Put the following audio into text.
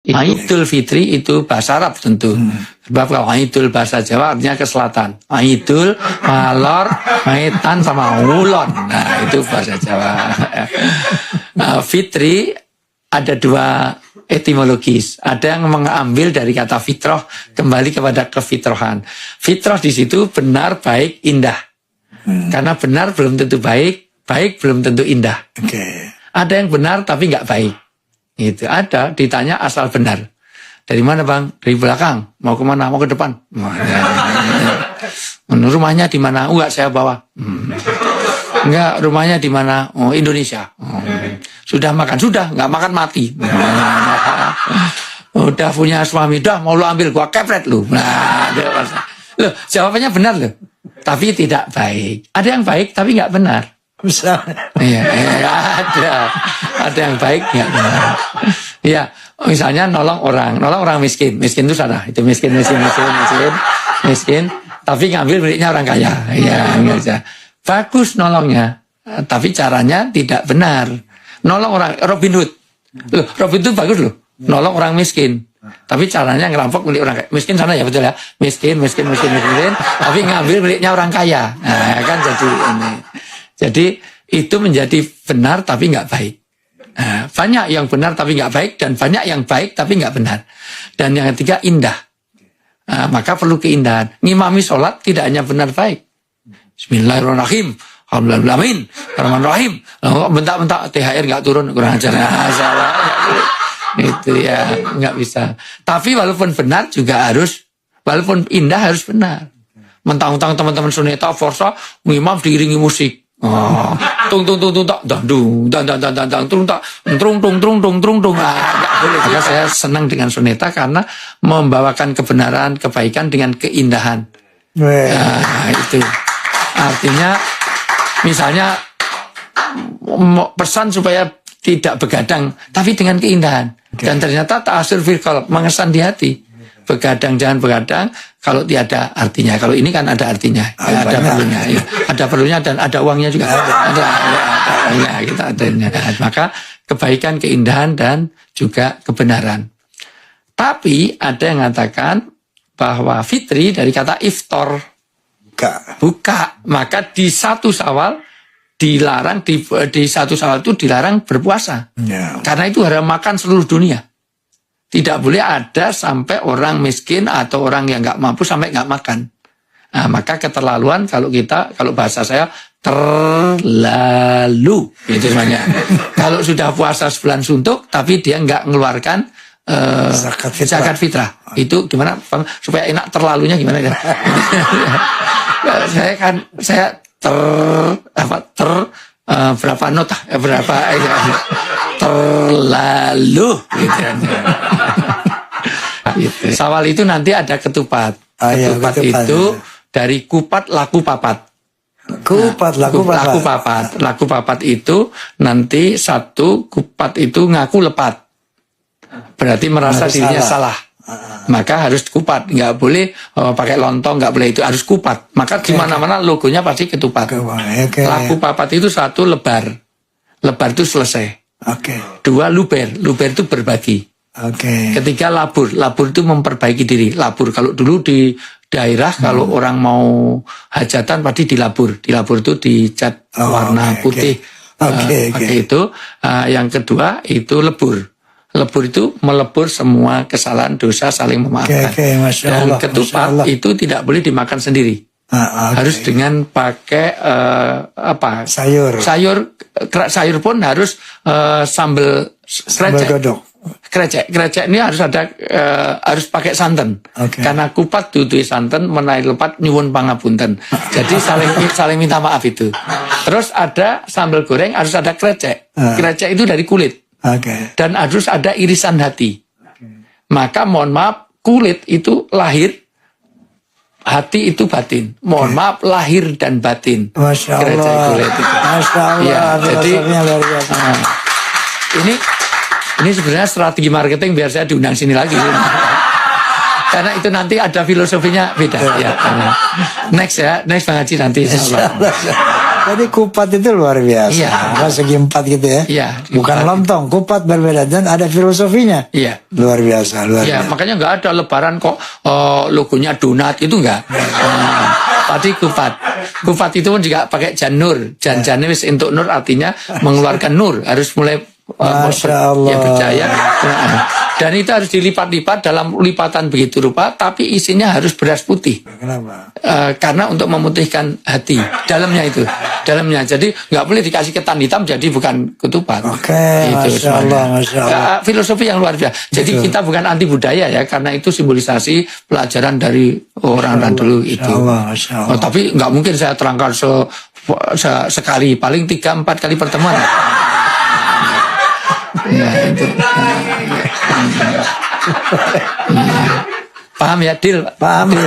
Idul Fitri itu bahasa Arab tentu. Sebab kalau Idul bahasa Jawa artinya ke selatan. Idul, malor, maitan sama ulon. Nah, itu bahasa Jawa. Fitri ada dua etimologis. Ada yang mengambil dari kata fitrah kembali kepada kefitrahan. Fitrah di situ benar, baik, indah. Karena benar belum tentu baik, baik belum tentu indah. Ada yang benar tapi nggak baik. Itu ada, ditanya asal benar. Dari mana bang? Dari belakang. Mau kemana? Mau ke depan? Rumahnya di mana? Enggak, saya bawa. Enggak, rumahnya di mana? Oh, Indonesia. Sudah makan? Sudah, enggak makan mati. Udah punya suami, dah mau lu ambil, gua kepret lu. Nah, loh, jawabannya benar loh. Tapi tidak baik. Ada yang baik tapi enggak benar. Bisa. Iya, ada yang baik enggak benar. Iya, misalnya nolong orang miskin itu salah. Itu miskin. Tapi ngambil miliknya orang kaya. Iya, enggak. Bagus nolongnya, tapi caranya tidak benar. Nolong orang Robin Hood. Loh, Robin Hood bagus loh. Nolong orang miskin. Tapi caranya ngerampok milik orang kaya. Miskin sana ya, betul ya. Miskin. Tapi ngambil miliknya orang kaya. Nah, kan jadi ini. Jadi itu menjadi benar tapi nggak baik. Nah, banyak yang benar tapi nggak baik dan banyak yang baik tapi nggak benar. Dan yang ketiga indah. Nah, maka perlu keindahan. Ngimami sholat tidak hanya benar baik. Bismillahirrahmanirrahim. Alhamdulillahirrahmanirrahim. Rahmanirrahim. Bentak-bentak THR nggak turun, kurang ajar. Salah. Itu ya nggak bisa. Tapi walaupun benar juga harus, walaupun indah harus benar. Mentang-mentang teman-teman suneta forsa ngimam diiringi musik. Oh, tung tak dandung dan tung tak trung. Enggak boleh. Maka saya senang dengan suneta karena membawakan kebenaran, kebaikan dengan keindahan. Nah, itu artinya misalnya pesan supaya tidak begadang tapi dengan keindahan. Dan ternyata ta'asur fil qalb, mengesan di hati. Begadang jangan begadang kalau tiada artinya. Kalau ini kan ada artinya, ya, ada perlunya, ya. Ada perlunya dan ada uangnya juga. Ada kita adanya. Maka kebaikan, keindahan dan juga kebenaran. Tapi ada yang mengatakan bahwa fitri dari kata iftar, buka. Maka di 1 Syawal dilarang di 1 Syawal itu dilarang berpuasa. Karena itu harus makan seluruh dunia. Tidak boleh ada sampai orang miskin atau orang yang nggak mampu sampai nggak makan. Nah, maka keterlaluan kalau bahasa saya terlalu, itu semuanya. Kalau sudah puasa sebulan suntuk, tapi dia nggak mengeluarkan zakat fitrah. Itu gimana? Supaya enak terlalunya gimana ya? saya berapa nota? Berapa? Terlalu gitu. Syawal itu nanti ada ketupat. Ketupat itu dari kupat laku papat. Laku papat itu nanti satu kupat itu ngaku lepat. Berarti merasa dirinya salah. Maka harus kupat, nggak boleh pakai lontong, nggak boleh, itu harus kupat. Maka di mana-mana logonya pasti ketupat. Laku papat itu 1 lebar itu selesai. 2 luber itu berbagi. Ketiga labur itu memperbaiki diri. Labur kalau dulu di daerah kalau orang mau hajatan pasti dilabur itu dicat warna putih. Pakai itu. Yang kedua itu lebur itu melebur semua kesalahan dosa, saling memaafkan. Dan ketupat itu tidak boleh dimakan sendiri. Harus dengan pakai sayur pun harus sambal krecek ini harus ada, harus pakai santan. Karena kupat duduh santan menaik lepat nyuwun pangapunten. Jadi saling minta maaf itu. Terus ada sambal goreng harus ada krecek itu dari kulit. Dan harus ada irisan hati. Maka mohon maaf, kulit itu lahir, hati itu batin. Mohon maaf, lahir dan batin. Masya Allah. Kulit itu. Masya Allah. Ya, jadi ini sebenarnya strategi marketing biar saya diundang sini lagi. Karena itu nanti ada filosofinya beda. Ya, next Bang Haji nanti. Insya Allah. Jadi kupat itu luar biasa. Iya. Apa, segi 4 gitu ya. Iya, Bukan kupat. lontong, kupat berbeda dan ada filosofinya. Iya. Luar biasa, luar Ya, biasa. makanya nggak ada lebaran kok logonya donat itu enggak. Tadi kupat. Kupat itu pun juga pakai janur. Jan wis untuk nur artinya mengeluarkan nur. Harus mulai Masya Allah. ya berjaya. Dan itu harus dilipat-lipat dalam lipatan begitu rupa, tapi isinya harus beras putih. Kenapa? Karena untuk memutihkan hati dalamnya itu, dalamnya. Jadi nggak boleh dikasih ketan hitam, jadi bukan ketupat. Oke, Masya semuanya. Allah, Masya Allah. Filosofi yang luar biasa. Jadi Betul. kita bukan anti budaya ya, karena itu simbolisasi pelajaran dari orang-orang dulu itu. Masya Allah, Masya Allah. Oh, tapi nggak mungkin saya terangkan sekali, paling 3-4 kali pertemuan. Ya, itu. Paham ya, Dil? Paham ya?